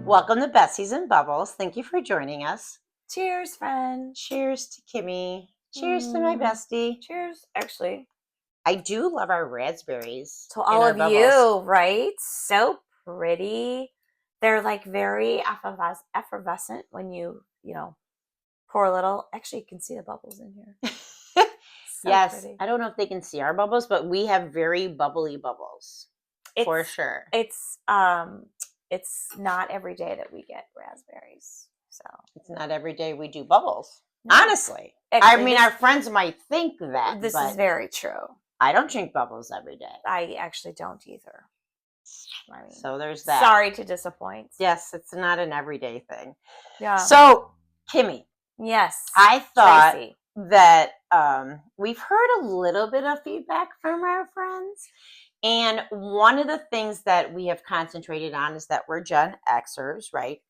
Welcome to Besties and Bubbles. Thank you for joining us. Cheers, friend. Cheers to Kimmy. Cheers to my bestie. Cheers, actually. I do love our raspberries. To all of you, right? So pretty. They're like very effervescent when you pour a little. Actually, you can see the bubbles in here. Yes. Pretty. I don't know if they can see our bubbles, but we have very bubbly bubbles. For sure. It's not every day that we get raspberries. So it's not every day we do bubbles. No. Honestly. Actually, our friends might think that. This is very true. I don't drink bubbles every day. I actually don't either. So there's that. Sorry to disappoint. Yes, it's not an everyday thing. Yeah. So, Kimmy. Yes. I thought Tracy. that we've heard a little bit of feedback from our friends. And one of the things that we have concentrated on is that we're Gen Xers, right?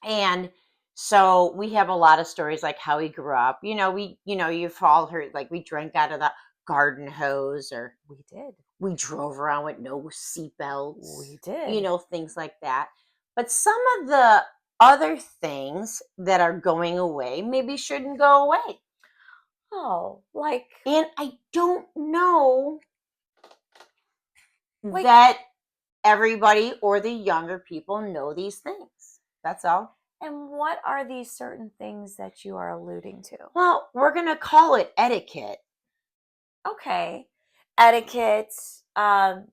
And so we have a lot of stories like how we grew up. You've all heard like we drank out of the garden hose, or we did. We drove around with no seatbelts. We did. Things like that. But some of the other things that are going away maybe shouldn't go away. Oh, like... And I don't know that everybody or the younger people know these things. That's all. And what are these certain things that you are alluding to? Well, we're going to call it etiquette. Okay. Etiquette,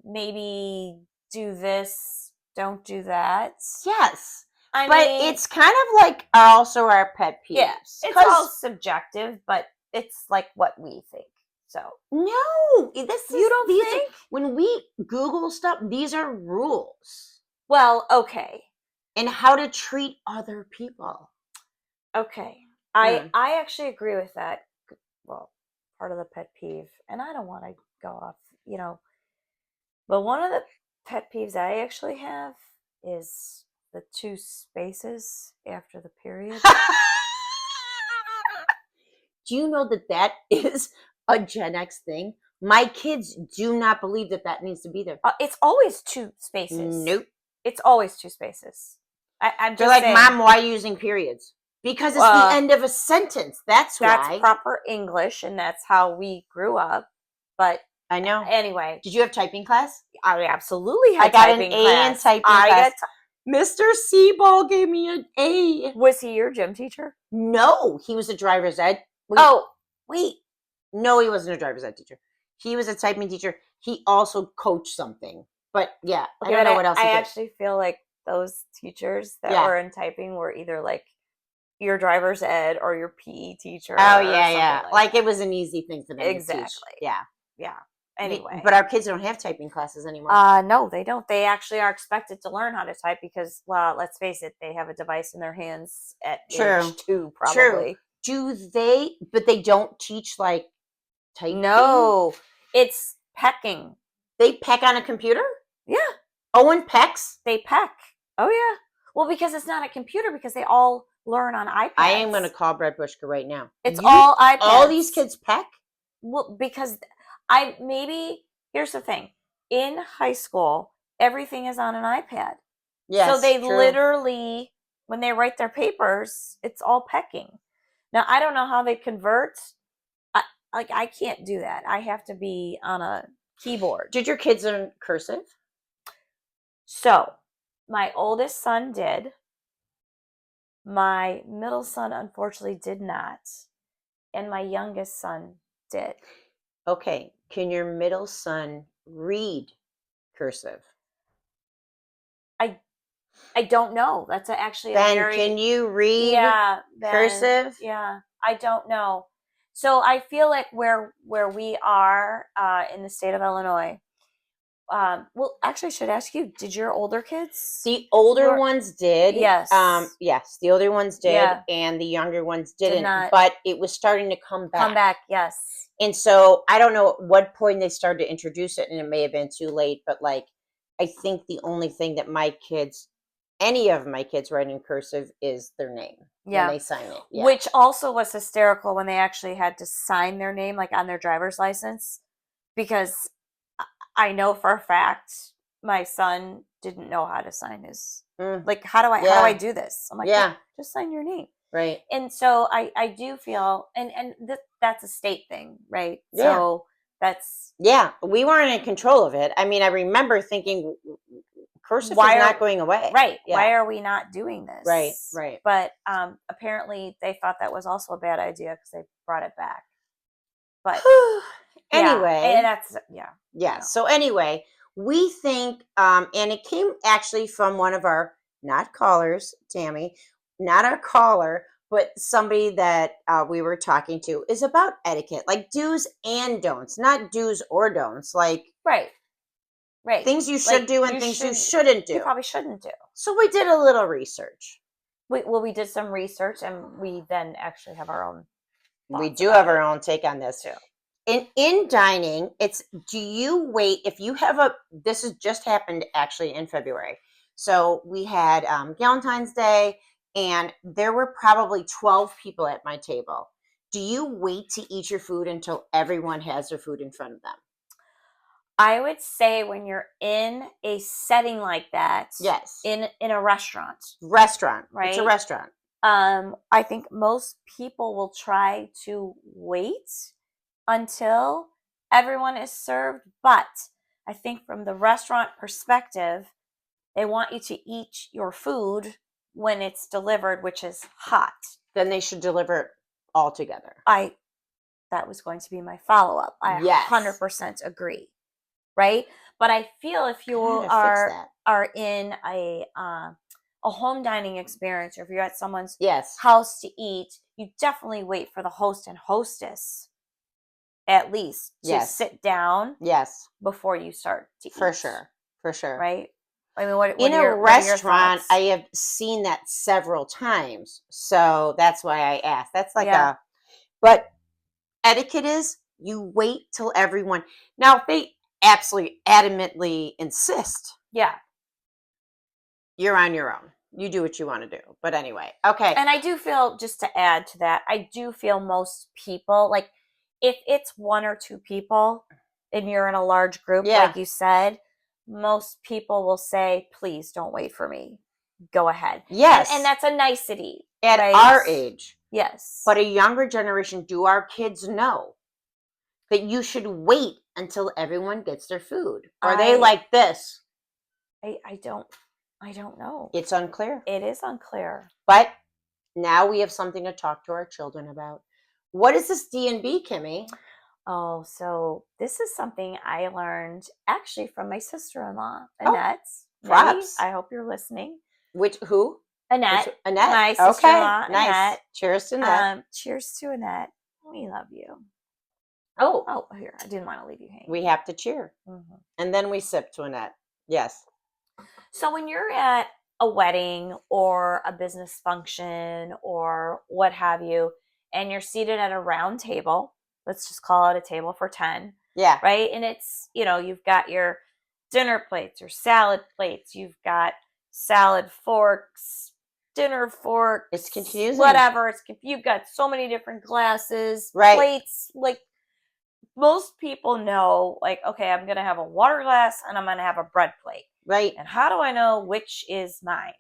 maybe do this, don't do that. Yes. But it's kind of like also our pet peeves. Yeah, it's all subjective, but it's like what we think. So no, you don't think? When we Google stuff, these are rules. Well, okay. And how to treat other people. Okay. I actually agree with that. Well, part of the pet peeve, and I don't want to go off, but one of the pet peeves I actually have is the 2 spaces after the period. Do you know that is a Gen X thing? My kids do not believe that needs to be there. It's always 2 spaces. Nope. It's always 2 spaces. I'm just They're like, saying, Mom, why are you using periods? Because it's the end of a sentence. That's why. That's proper English, and that's how we grew up. But I know. Anyway. Did you have typing class? I absolutely had typing class. I got an A in typing class. Mr. Seaball gave me an A. Was he your gym teacher? No, he was a driver's ed. Wait. No, he wasn't a driver's ed teacher. He was a typing teacher. He also coached something. But yeah, okay, I don't know what else he did. I actually feel like those teachers that were in typing were either like your driver's ed or your PE teacher. Oh, yeah. Like it was an easy thing for them to teach. Yeah. Anyway. But our kids don't have typing classes anymore. No, they don't. They actually are expected to learn how to type because, well, let's face it, they have a device in their hands at age 2, probably. Do they? But they don't teach like typing? No, it's pecking. They peck on a computer? Yeah. Owen pecks? They peck. Oh, yeah. Well, because it's not a computer, because they all learn on iPads. I am going to call Brett Bushka right now. It's all iPads. All these kids peck? Well, because here's the thing. In high school, everything is on an iPad. Yes, so they literally, when they write their papers, it's all pecking. Now, I don't know how they convert. I can't do that. I have to be on a keyboard. Did your kids learn cursive? So, my oldest son did. My middle son, unfortunately, did not. And my youngest son did. Okay. Can your middle son read cursive? I don't know. That's actually can you read cursive? Yeah, I don't know. So I feel like where we are in the state of Illinois. Well, actually, I should ask you: did your older kids? The older ones did. Yes. Yes, the older ones did, and the younger ones didn't. But it was starting to come back. Yes. And so I don't know at what point they started to introduce it, and it may have been too late. But like, I think the only thing that any of my kids write in cursive is their name. Yeah. When they sign it. Yeah. Which also was hysterical when they actually had to sign their name, like on their driver's license, because I know for a fact my son didn't know how to sign his, like, how do I do this? I'm like, just sign your name. Right. And so I do feel, and that's a state thing, right? Yeah. So that's. Yeah. We weren't in control of it. I mean, I remember thinking, cursive is not going away. Right. Yeah. Why are we not doing this? Right. Right. But apparently they thought that was also a bad idea because they brought it back. But anyway. And that's, Yeah. You know. So anyway, we think, and it came actually from one of our, not callers, Tammy, not our caller, but somebody that we were talking to, is about etiquette, like do's and don'ts, not do's or don'ts, like right, things you should do and things you shouldn't do. You probably shouldn't do. So we did a little research. We did some research, and we then actually have our own. We do have our own take on this too. In dining, it's, do you wait if you have this has just happened actually in February. So we had Valentine's Day, and there were probably 12 people at my table. Do you wait to eat your food until everyone has their food in front of them? I would say when you're in a setting like that, yes, in a restaurant, right? It's a restaurant. I think most people will try to wait until everyone is served, but I think from the restaurant perspective, they want you to eat your food when it's delivered, which is hot. Then they should deliver it all together. That was going to be my follow-up. I 100% agree. Right? But I feel if you are in a home dining experience, or if you're at someone's house to eat, you definitely wait for the host and hostess at least to sit down before you start to eat. For sure. Right? I mean, what in a restaurant, I have seen that several times. So that's why I asked. That's like but etiquette is you wait till everyone. Now, if they absolutely adamantly insist, you're on your own. You do what you want to do. But anyway, okay. And I do feel, just to add to that, I do feel most people, like, if it's one or two people and you're in a large group, like you said, most people will say, please don't wait for me. Go ahead. Yes. And that's a nicety. At our age. Yes. But a younger generation, do our kids know that you should wait until everyone gets their food? Are they like this? I don't know. It's unclear. It is unclear. But now we have something to talk to our children about. What is this D&B, Kimmy? Oh, so this is something I learned actually from my sister-in-law, Annette. Props. I hope you're listening. Who? Annette. Annette. My sister-in-law, nice. Annette. Cheers to Annette. Cheers to Annette. We love you. Oh, here. I didn't want to leave you hanging. We have to cheer. Mm-hmm. And then we sip to Annette. Yes. So when you're at a wedding or a business function or what have you, and you're seated at a round table, let's just call it a table for 10. Yeah. Right? And it's, you've got your dinner plates or salad plates. You've got salad forks, dinner forks. It's confusing. Whatever. You've got so many different glasses, plates. Like, most people know, like, okay, I'm going to have a water glass and I'm going to have a bread plate. Right. And how do I know which is mine?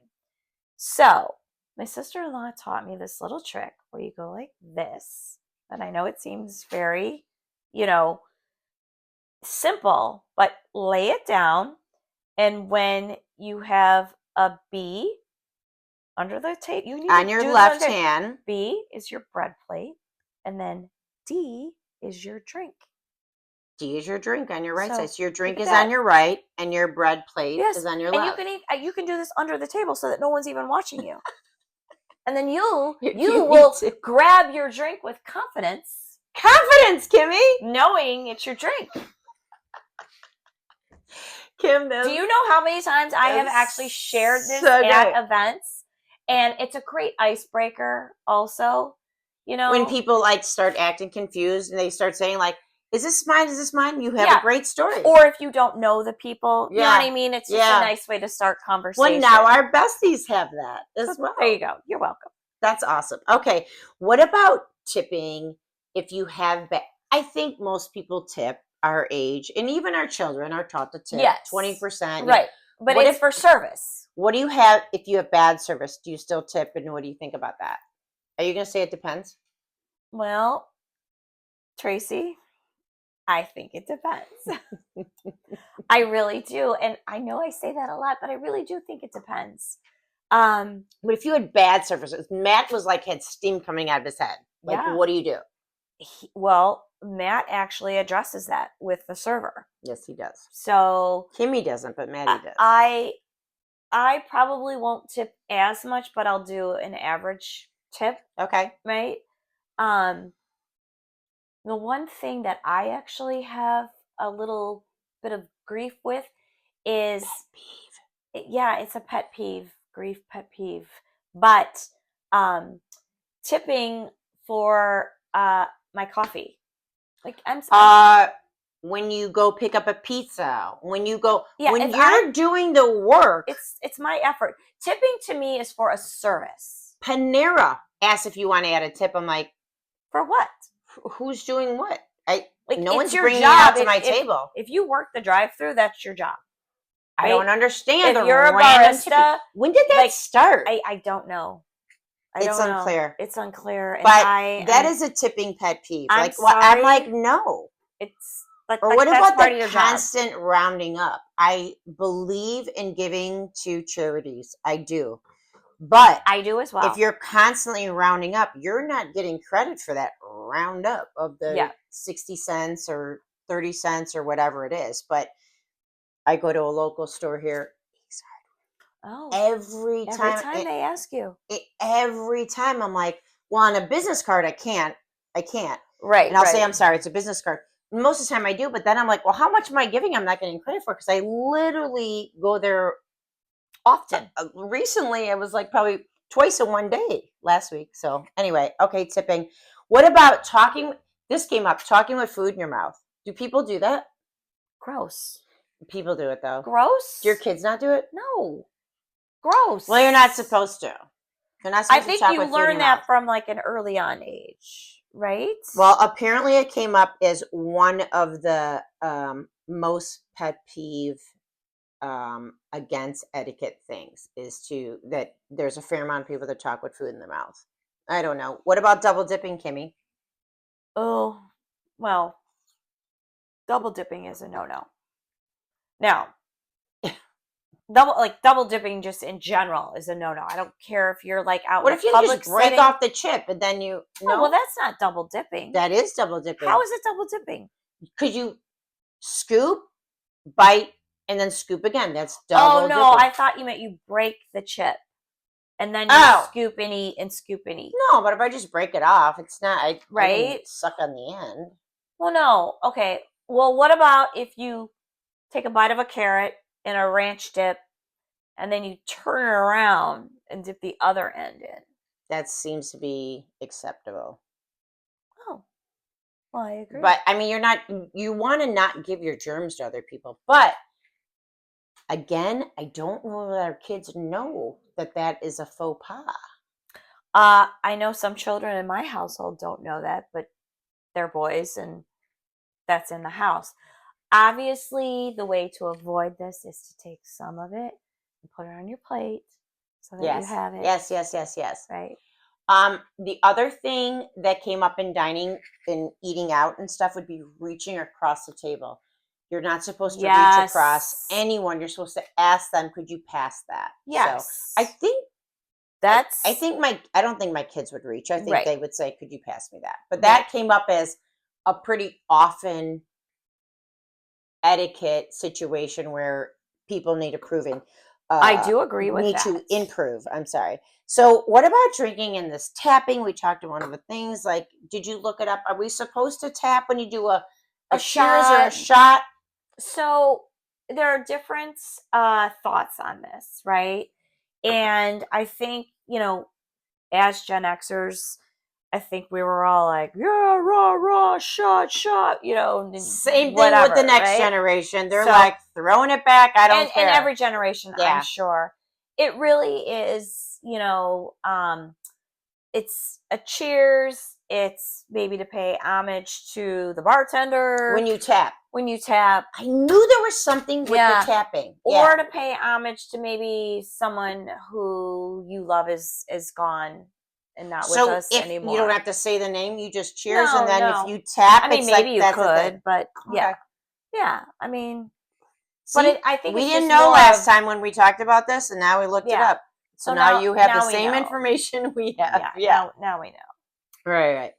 So my sister-in-law taught me this little trick where you go like this. And I know it seems very, simple, but lay it down. And when you have a B under the table, you need on your left hand. B is your bread plate. And then D is your drink. D is your drink on your right side. So your drink is on your right, and your bread plate is on your left. And you can do this under the table so that no one's even watching you. And then you will grab your drink with confidence. Confidence, Kimmy! Knowing it's your drink. Kim, do you know how many times I have actually shared this at events? And it's a great icebreaker also. When people start acting confused and they start saying is this mine? Is this mine? You have a great story. Or if you don't know the people, you know what I mean? It's just a nice way to start conversation. Well, now our besties have that as well. There you go. You're welcome. That's awesome. Okay. What about tipping if you have I think most people tip. our age, and even our children are taught to tip Yes. 20%. Right. But it's for service. What do you have if you have bad service? Do you still tip, and what do you think about that? Are you going to say it depends? Well, Tracy, I think it depends. I really do. And I know I say that a lot, but I really do think it depends. But if you had bad service, if Matt was like had steam coming out of his head, like Yeah. what do you do? Well, Matt actually addresses that with the server. Yes, he does. So Kimmy doesn't, but Maddie does. I probably won't tip as much, but I'll do an average tip. Okay. Right? The one thing that I actually have a little bit of grief with is pet peeve. Yeah, it's a pet peeve, grief pet peeve. But tipping for my coffee. Like when you go pick up a pizza, when you go when you're doing the work. It's my effort. Tipping to me is for a service. Panera asks if you want to add a tip. I'm like, for what? Who's doing what? No one's your bringing job. it out to my table. If you work the drive-through, that's your job. I don't understand. If you're a barista, when did that start? I don't know. It's unclear. It's unclear. But that is a tipping pet peeve. I'm like, no. It's like, or what about the constant rounding up? I believe in giving to charities. I do. But I do as well. If you're constantly rounding up, you're not getting credit for that round up of the 60 cents or 30 cents or whatever it is. But I go to a local store here. Every time they ask you. Every time I'm like, well, on a business card, I can't. Right. And I'll say, I'm sorry, it's a business card. Most of the time I do, but then I'm like, well, how much am I giving? I'm not getting credit for, because I literally go there often. Recently, it was like probably twice in one day last week. So anyway, okay, tipping. What about talking? This came up, talking with food in your mouth. Do people do that? Gross. People do it though. Gross. Do your kids not do it? No. Gross. Well, you're not supposed to. You're not supposed to talk with food in your mouth. I think you learn that from like an early on age, right? Well, apparently it came up as one of the most pet peeve against etiquette things is that there's a fair amount of people that talk with food in their mouth. I don't know. What about double dipping, Kimmy? Oh, well, double dipping is a no-no. Now, double dipping just in general is a no-no. I don't care if you're like out. What if you just break off the chip and then you? No, well, that's not double dipping. That is double dipping. How is it double dipping? Could you scoop, bite, and then scoop again? That's double dipping. Oh no, I thought you meant you break the chip and then you scoop and eat and scoop and eat. No, but if I just break it off, it's not right. I suck on the end. Well, no. Okay. Well, what about if you take a bite of a carrot in a ranch dip, and then you turn it around and dip the other end in? That seems to be acceptable. Oh, well, I agree. But I mean, you want to not give your germs to other people. But again, I don't know that our kids know that is a faux pas. I know some children in my household don't know that, but they're boys and that's in the house. Obviously, the way to avoid this is to take some of it and put it on your plate so that you have it. Yes. Right. The other thing that came up in dining and eating out and stuff would be reaching across the table. You're not supposed to reach across anyone. You're supposed to ask them, could you pass that? Yes. So I think I don't think my kids would reach. I think they would say, could you pass me that? But that came up as a pretty often etiquette situation where people need improving. I do agree with that. Need to improve. I'm sorry. So what about drinking and this tapping? We talked about one of the things. Like, did you look it up? Are we supposed to tap when you do a cheers or a shot? So there are different thoughts on this, right? And I think, as Gen Xers, I think we were all like, yeah, rah, shot, Same thing with the next generation. They're like throwing it back. I don't care. In every generation, I'm sure. It really is, it's a cheers. It's maybe to pay homage to the bartender. When you tap. when you tap. I knew there was something with the tapping. Or to pay homage to maybe someone who you love is gone and not with us anymore. You don't have to say the name, you just cheers, and then if you tap, maybe like, you could, but okay. I mean, see, I think we didn't know last time when we talked about this, and now we looked it up. So now you have the same information we have. Now we know. Right.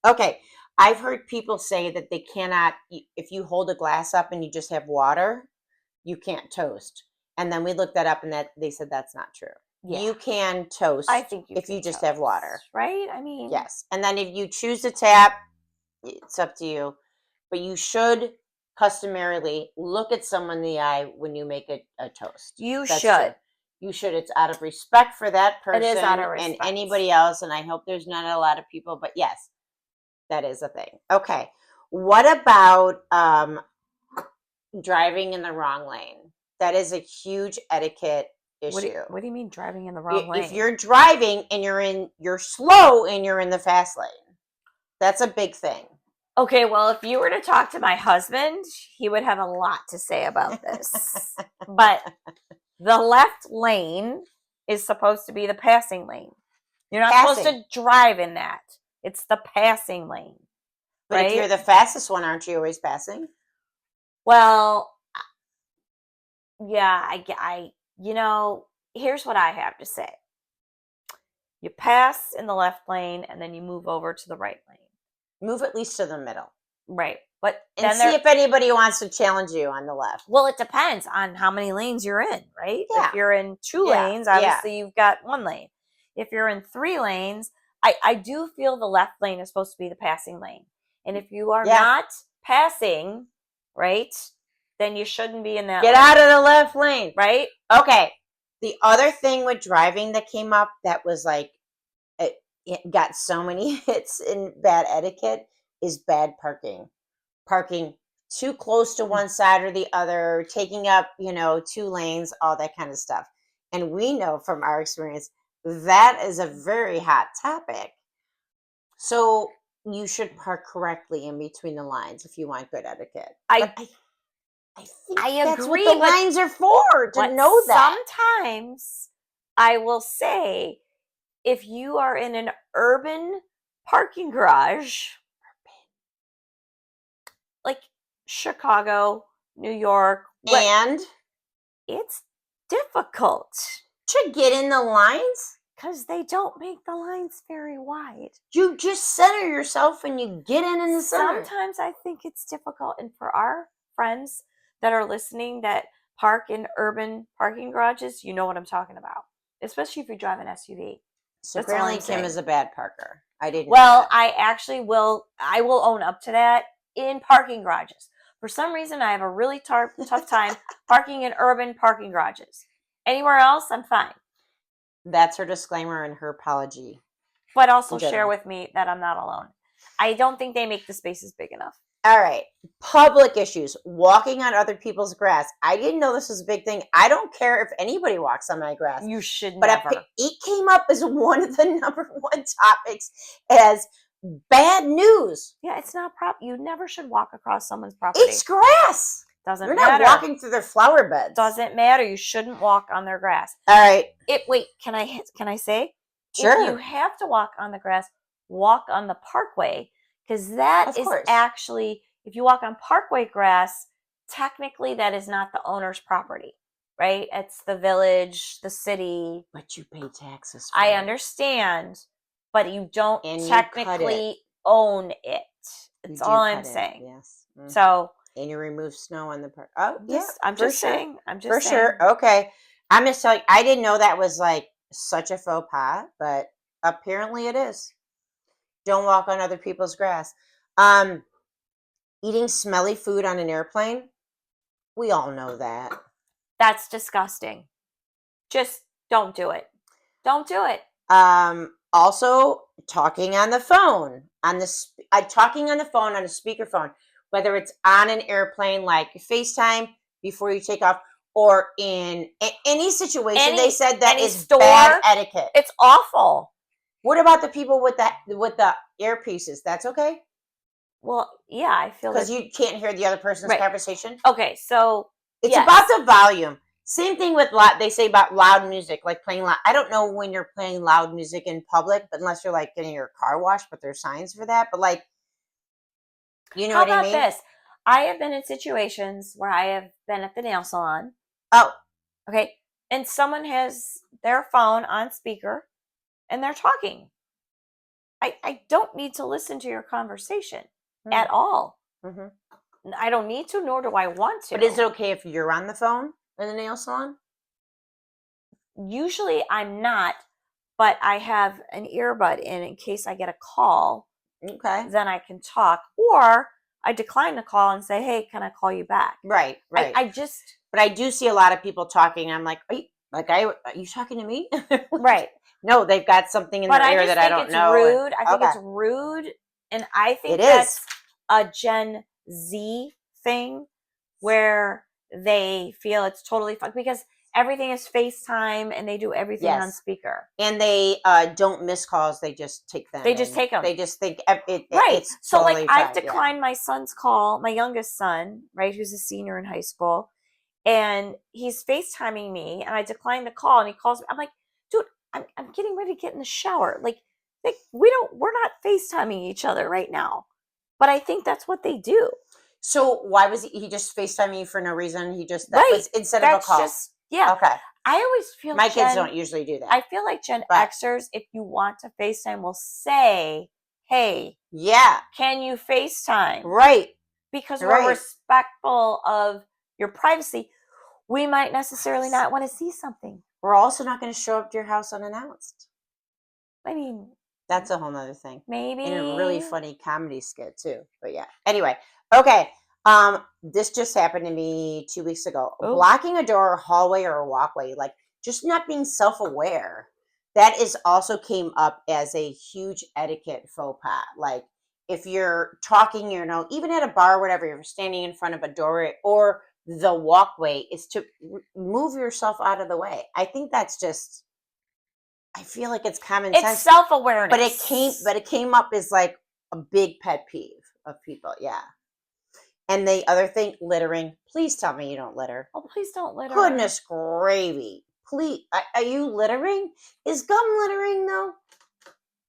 Okay. I've heard people say that they cannot, if you hold a glass up and you just have water, you can't toast. And then we looked that up, and that they said that's not true. Yeah. You can toast, I think, if you just have water. Right? I mean, yes. And then if you choose to tap, it's up to you. But you should customarily look at someone in the eye when you make a toast. That's should. True. You should. It's out of respect for that person. It is out of respect. And anybody else. And I hope there's not a lot of people, but yes, that is a thing. Okay. What about driving in the wrong lane? That is a huge etiquette issue. What do you mean driving in the wrong lane? If you're driving and you're slow and you're in the fast lane, that's a big thing. Okay, well, if you were to talk to my husband, he would have a lot to say about this. But the left lane is supposed to be the passing lane. You're not supposed to drive in that. It's the passing lane. But if you're the fastest one, aren't you always passing? Well, yeah, here's what I have to say. You pass in the left lane and then you move over to the right lane. Move at least to the middle. Right. And see if anybody wants to challenge you on the left. Well, it depends on how many lanes you're in, right? Yeah. If you're in 2 lanes, obviously you've got 1 lane. If you're in 3 lanes, I do feel the left lane is supposed to be the passing lane. And if you are not passing, right, then you shouldn't be in that lane. Get out of the left lane. Right? Okay. The other thing with driving that came up that was like, it got so many hits in bad etiquette is bad parking. Parking too close to one side or the other, taking up, 2 lanes, all that kind of stuff. And we know from our experience that is a very hot topic. So you should park correctly in between the lines if you want good etiquette. I think that's agree, what the lines are for, to know that. Sometimes I will say, if you are in an urban parking garage, like Chicago, New York, and it's difficult to get in the lines because they don't make the lines very wide. You just center yourself and you get in the center. Sometimes I think it's difficult, and for our friends that are listening that park in urban parking garages, you know what I'm talking about, especially if you drive an SUV. So apparently Kim is a bad parker. I didn't. Well, I will own up to that. In parking garages, for some reason, I have a really tough time parking in urban parking garages. Anywhere else, I'm fine. That's her disclaimer and her apology. But also share with me that I'm not alone. I don't think they make the spaces big enough. All right. Public issues. Walking on other people's grass. I didn't know this was a big thing. I don't care if anybody walks on my grass. You should never. But it came up as one of the number 1 topics as bad news. Yeah, it's not you never should walk across someone's property. It's grass. Doesn't You're matter. You're not walking through their flower beds. Doesn't matter. You shouldn't walk on their grass. All right. Wait, can I say? Sure. If you have to walk on the grass, walk on the parkway, because that is actually, if you walk on parkway grass, technically that is not the owner's property, right? It's the village, the city. But you pay taxes for I understand, but you don't technically own it. That's all I'm saying. Yes. Mm-hmm. So. And you remove snow on the park. Oh, yeah. I'm just saying. For sure. Okay. I'm just telling you, I didn't know that was like such a faux pas, but apparently it is. Don't walk on other people's grass. Eating smelly food on an airplane. We all know that. That's disgusting. Just don't do it. Don't do it. Also, talking on the phone on a speakerphone, whether it's on an airplane like FaceTime before you take off, or in any situation, they said that is store, bad etiquette. It's awful. What about the people with the earpieces? That's okay? Well, yeah, I feel because that. you can't hear the other person's Right. conversation. Okay, so It's yes. about the volume. Same thing with they say about loud music, like playing loud. I don't know when you're playing loud music in public, but unless you're like getting your car washed, but there's signs for that. But like, you know How what I about mean? this? I have been in situations where I have been at the nail salon. Oh, Okay, and someone has their phone on speaker and they're talking. I don't need to listen to your conversation at all. mm-hmm. I don't need to, nor do I want to. But is it okay if you're on the phone in the nail salon? Usually I'm not, but I have an earbud in case I get a call. Okay. Then I can talk, or I decline the call and say, "Hey, can I call you back?" Right. I just. But I do see a lot of people talking. I'm like, are you talking to me? Right. No, they've got something in But their I ear just that I think don't it's know. rude. I think okay. it's rude, and I think It that's is. a Gen Z thing where they feel it's totally fun because everything is FaceTime and they do everything on Yes. speaker. And they don't miss calls. They just take them. They just take them. They just think Right. it's So totally like I've fine. declined my son's call, my youngest son, right, who's a senior in high school, and he's FaceTiming me, and I declined the call, and he calls me. I'm like, dude, I'm getting ready to get in the shower. Like we're not FaceTiming each other right now. But I think that's what they do. So why was he just FaceTiming you for no reason? He just that Right. was instead of a call. Just, yeah. Okay. I always feel my kids don't usually do that. I feel like Gen Xers, if you want to FaceTime, will say, "Hey, yeah, can you FaceTime?" Right. Because we're respectful of your privacy. We might necessarily not want to see something. We're also not going to show up to your house unannounced. I mean, that's a whole nother thing. Maybe. In a really funny comedy skit too. But yeah. Anyway, okay. This just happened to me 2 weeks ago. Blocking a door, or hallway, or a walkway, like just not being self-aware. That is also came up as a huge etiquette faux pas. Like if you're talking, even at a bar or whatever, you're standing in front of a door or the walkway, is to move yourself out of the way. I think that's just, I feel like it's common sense. It's self-awareness. But it came up as like a big pet peeve of people. Yeah. And the other thing, littering. Please tell me you don't litter. Oh, please don't litter. Goodness gravy. Please, are you littering? Is gum littering though?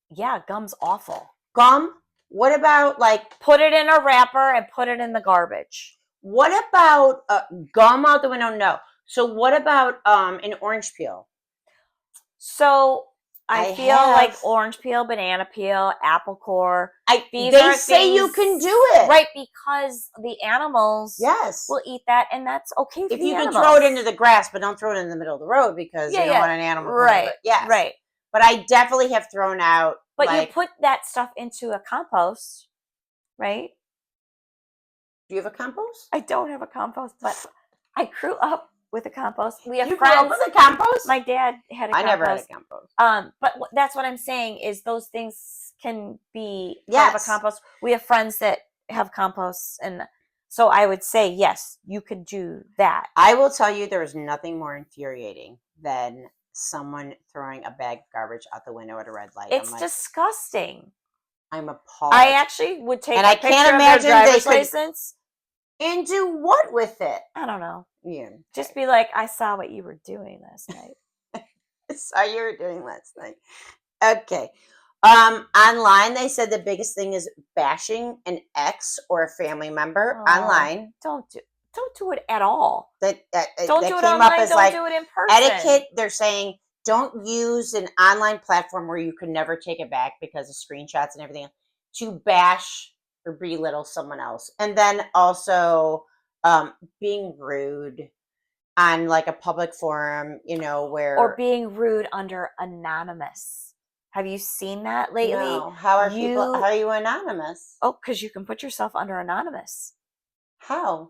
Yeah, gum's awful. Gum? What about like put it in a wrapper and put it in the garbage? What about gum out the window? No. So what about an orange peel? So I feel like orange peel, banana peel, apple core. They say you can do it. Right, because the animals will eat that, and that's okay for if the you animals. can throw it into the grass, but don't throw it in the middle of the road because you don't want an animal. Right. Yes. Right. But I definitely have thrown out. But you put that stuff into a compost, right? Do you have a compost? I don't have a compost, but I grew up with a compost. We have you friends. Grew up with a compost? My dad had a compost. I never had a compost. But that's what I'm saying is those things can be part of a compost. We have friends that have composts, and so I would say yes, you could do that. I will tell you, there is nothing more infuriating than someone throwing a bag of garbage out the window at a red light. It's disgusting. I'm appalled. I actually would take a picture of their driver's license. And do what with it? I don't know. Yeah. Just be like, I saw what you were doing last night. I saw you were doing last night. Okay. Online, they said the biggest thing is bashing an ex or a family member online. Don't do it at all. Don't do it online. Don't do it in person. Etiquette, they're saying don't use an online platform where you can never take it back because of screenshots and everything to bash or belittle someone else. And then also being rude on like a public forum, where... Or being rude under anonymous. Have you seen that lately? No. How are you anonymous? Oh, because you can put yourself under anonymous. How?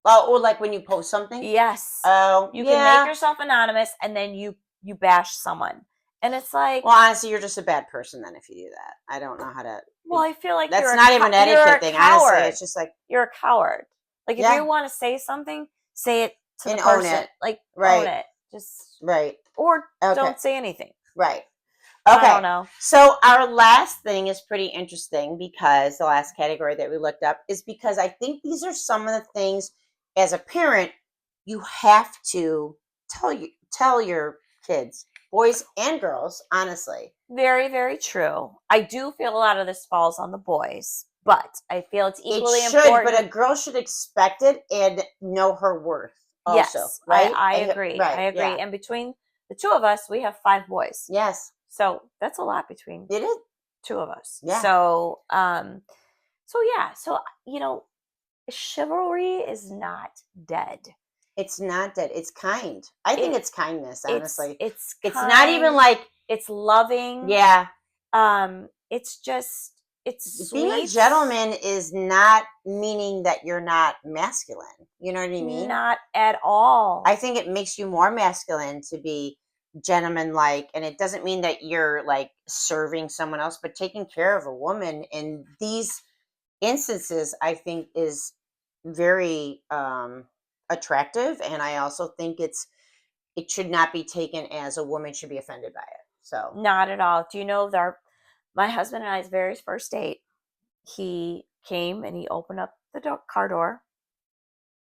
Oh, or like when you post something? Yes. Oh, you can make yourself anonymous and then you bash someone. And it's like... Well, honestly, you're just a bad person then if you do that. I don't know how to... Well, I feel like that's not even an etiquette thing. Honestly, it's just like... You're a coward. Like, if you want to say something, say it to the person. Own it. Like, own it. Just... Right. Or don't say anything. Right. I Okay. don't know. So our last thing is pretty interesting because the last category that we looked up is because I think these are some of the things as a parent you have to tell your kids, boys and girls, honestly. Very, very true. I do feel a lot of this falls on the boys, but I feel it's It equally should, but a important. girl should expect it and know her worth also, Yes, right? I agree. I Right, agree. yeah. And between the two of us, we have 5 boys. Yes. So that's a lot between It is. two of us. Yeah. So yeah, so chivalry is not dead. It's not that. It's kind. I think It it's kindness, honestly. it's It's not even kind, like, it's loving. yeah, It's just it's being a sweet. gentleman is not meaning that you're not masculine. You know what I mean? Not at all. I think it makes you more masculine to be gentleman like, and it doesn't mean that you're like serving someone else, but taking care of a woman in these instances, I think is very attractive. And I also think it should not be taken as a woman should be offended by it. So, Not at all. Do you know that my husband and I's very first date, he came and he opened up the car door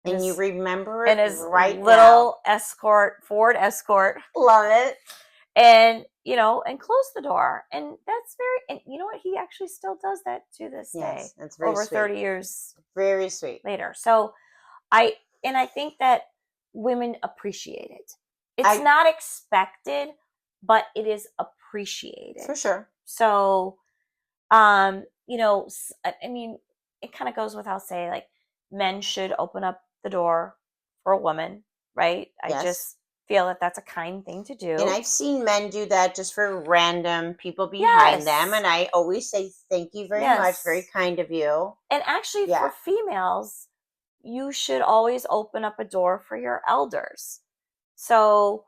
in and you his remember in it his right now. little Escort, Ford Escort, Love it. and and closed the door. And that's very, and you know what? He actually still does that to this day, Yes, that's very over sweet. 30 years Very sweet. later. So I think that women appreciate it. It's not expected, but it is appreciated. For sure. So, I mean, it kind of goes without saying, like, men should open up the door for a woman, right? I Yes. just feel that that's a kind thing to do. And I've seen men do that just for random people behind them. And I always say, thank you very much. Very kind of you. And actually, for females, you should always open up a door for your elders. So,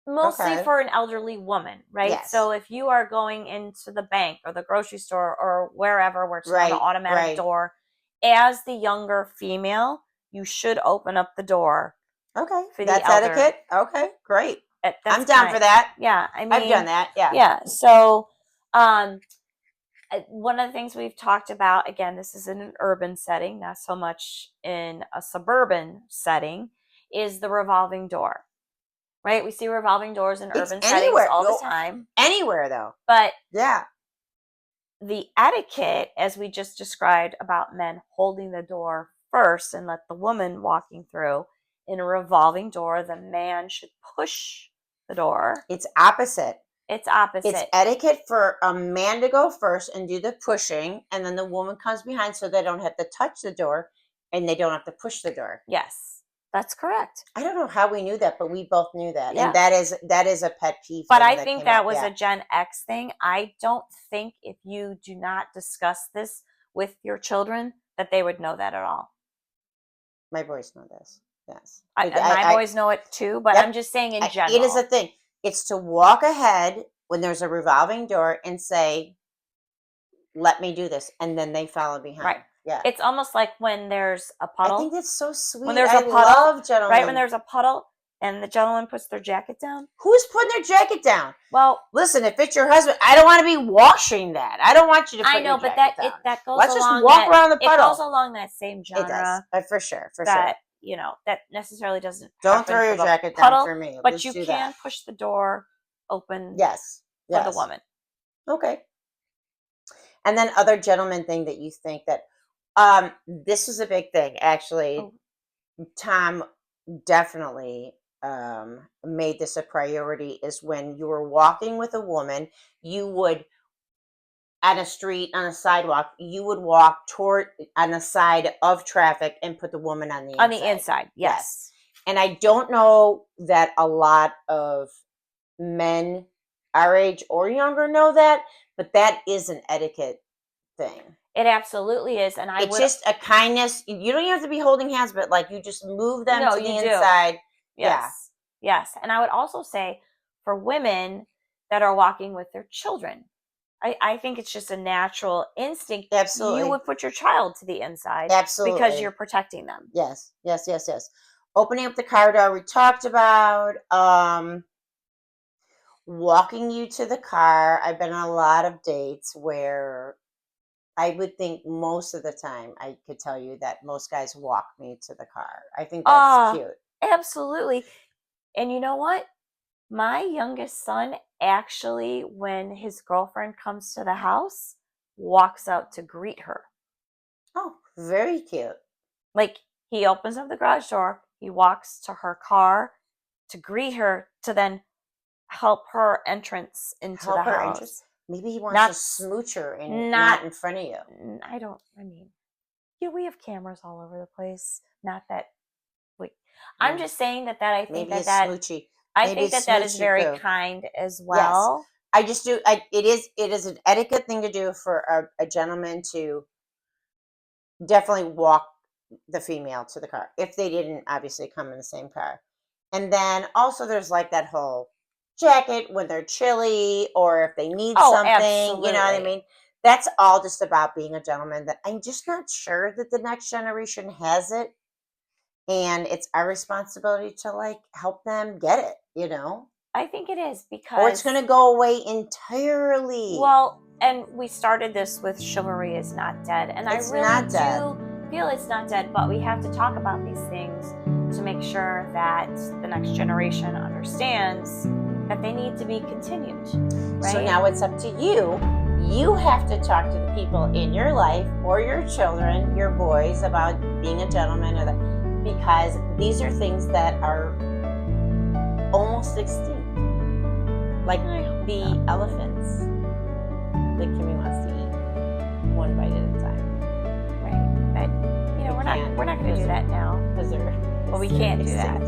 mostly for an elderly woman, right? Yes. So if you are going into the bank or the grocery store or wherever where it's on an automatic door, as the younger female, you should open up the door. Okay. For that's the elder. Etiquette. Okay, great. I'm down for that. Yeah, I mean, I've done that. Yeah. Yeah. So, one of the things we've talked about, again, this is in an urban setting, not so much in a suburban setting, is the revolving door. Right? We see revolving doors in urban settings all the time. Anywhere, though. But yeah, the etiquette, as we just described about men holding the door first and let the woman walking through, in a revolving door, the man should push the door. It's opposite. It's opposite. It's etiquette for a man to go first and do the pushing, and then the woman comes behind so they don't have to touch the door and they don't have to push the door. Yes. That's correct. I don't know how we knew that, but we both knew that. Yeah. And that is a pet peeve. But I think that was a Gen X thing. I don't think if you do not discuss this with your children that they would know that at all. My boys know this. Yes. My boys know it too, but I'm just saying in general. It is a thing. It's to walk ahead when there's a revolving door and say, let me do this. And then they follow behind. Right. Yeah. It's almost like when there's a puddle. I think that's so sweet. When there's a puddle, love gentlemen. Right? When there's a puddle and the gentleman puts their jacket down. Who's putting their jacket down? Well, listen, if it's your husband, I don't want to be washing that. I don't want you to put your jacket down. I know, but that goes Let's along. Let's just walk around the puddle. It goes along that same genre. It does. For sure. That necessarily doesn't. Don't throw your jacket down for me. But you can push the door open. Yes. For the woman. Okay. And then other gentleman thing that you think that this is a big thing actually. Oh. Tom definitely made this a priority is when you were walking with a woman, you would on a street, on a sidewalk, you would walk on the side of traffic and put the woman on the inside. On the inside, yes. And I don't know that a lot of men our age or younger know that, but that is an etiquette thing. It absolutely is. And it's just a kindness. You don't even have to be holding hands, but like you just move them to the inside. Yes. Yeah. Yes. And I would also say for women that are walking with their children, I think it's just a natural instinct. Absolutely. You would put your child to the inside. Absolutely. Because you're protecting them. Yes. Opening up the car door we talked about. walking you to the car. I've been on a lot of dates where I would think most of the time I could tell you that most guys walk me to the car. I think that's cute. Absolutely. And you know what? My youngest son actually, when his girlfriend comes to the house, walks out to greet her. Oh, very cute. Like, he opens up the garage door, he walks to her car to greet her, to then help her entrance into the house. Maybe he wants Not to smooch her and not not in front of you. I mean, yeah, we have cameras all over the place. Not that I'm just saying that I think Maybe that it's smoochy. I Maybe think it's that is smoochy very poo. kind as Yes. well. I just do. It is an etiquette thing to do for a gentleman to definitely walk the female to the car if they didn't obviously come in the same car. And then also there's like that whole jacket when they're chilly or if they need Oh, something, you know what I absolutely. mean? That's all just about being a gentleman that I'm just not sure that the next generation has it. And it's our responsibility to like help them get it, you know? I think it is because Or it's going to go away entirely. Well, and we started this with chivalry is not dead, and It's I really not dead. do feel it's not dead, but we have to talk about these things to make sure that the next generation understands that they need to be continued. Right? So now it's up to you. You have to talk to the people in your life or your children, your boys, about being a gentleman, or that, because these are things that are almost extinct. Like the elephants that Kimmy wants to eat one bite at a time. Right. But you know, we're not going to do that now. Well, we can't do that.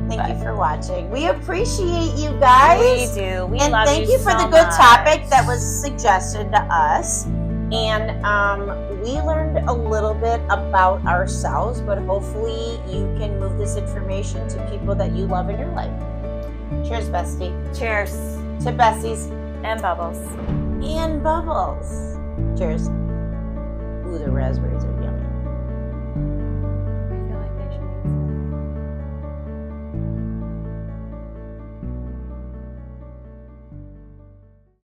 Thank you for watching. We appreciate you guys. We do. We and love thank you for so the good much. topic that was suggested to us. And we learned a little bit about ourselves, but hopefully you can move this information to people that you love in your life. Cheers, bestie. Cheers to Besties and Bubbles. And Bubbles. Cheers. Ooh, the raspberries are yummy.